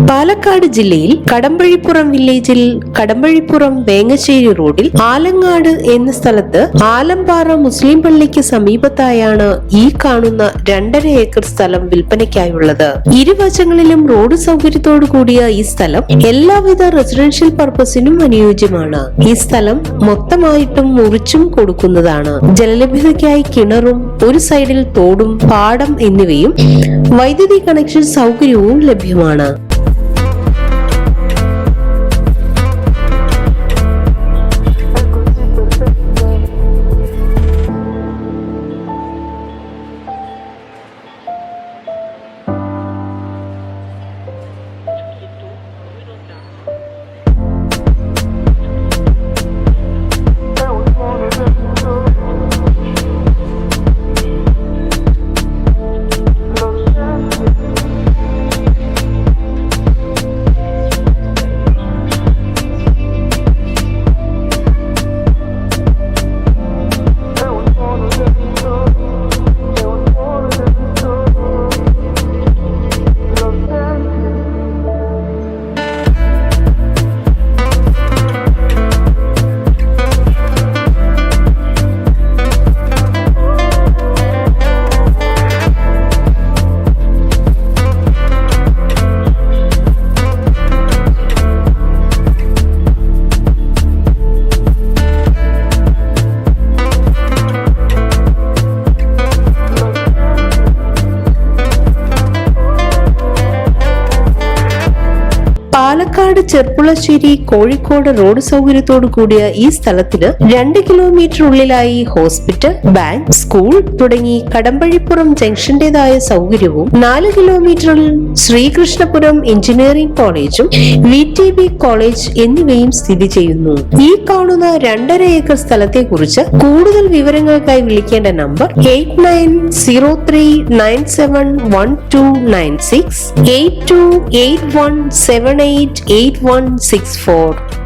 പാലക്കാട് ജില്ലയിൽ കടമ്പഴിപ്പുറം വില്ലേജിൽ കടമ്പഴിപ്പുറം വേങ്ങശ്ശേരി റോഡിൽ ആലങ്ങാട് എന്ന സ്ഥലത്ത് ആലമ്പാറ മുസ്ലിം പള്ളിക്ക് സമീപത്തായാണ് ഈ കാണുന്ന 2.5 ഏക്കർ സ്ഥലം വിൽപ്പനയ്ക്കായുള്ളത്. ഇരുവശങ്ങളിലും റോഡ് സൗകര്യത്തോടു കൂടിയ ഈ സ്ഥലം എല്ലാവിധ റെസിഡൻഷ്യൽ പർപ്പസിനും അനുയോജ്യമാണ്. ഈ സ്ഥലം മൊത്തമായിട്ടും മുറിച്ചും കൊടുക്കുന്നതാണ്. ജലലഭ്യതയ്ക്കായി കിണറും ഒരു സൈഡിൽ തോടും പാടം എന്നിവയും വൈദ്യുതി കണക്ഷൻ സൗകര്യവും ലഭ്യമാണ്. പാലക്കാട് ചെർപ്പുളശ്ശേരി കോഴിക്കോട് റോഡ് സൗകര്യത്തോടു കൂടിയ ഈ സ്ഥലത്തിന് 2 കിലോമീറ്റർ ഉള്ളിലായി ഹോസ്പിറ്റൽ, ബാങ്ക്, സ്കൂൾ തുടങ്ങി കടമ്പഴിപ്പുറം ജംഗ്ഷന്റേതായ സൗകര്യവും 4 കിലോമീറ്ററിൽ ശ്രീകൃഷ്ണപുരം എഞ്ചിനീയറിംഗ് കോളേജും VTB കോളേജ് എന്നിവയും സ്ഥിതി ചെയ്യുന്നു. ഈ കാണുന്ന 2.5 ഏക്കർ സ്ഥലത്തെ കുറിച്ച് കൂടുതൽ വിവരങ്ങൾക്കായി വിളിക്കേണ്ട നമ്പർ 8903971296 8281788164.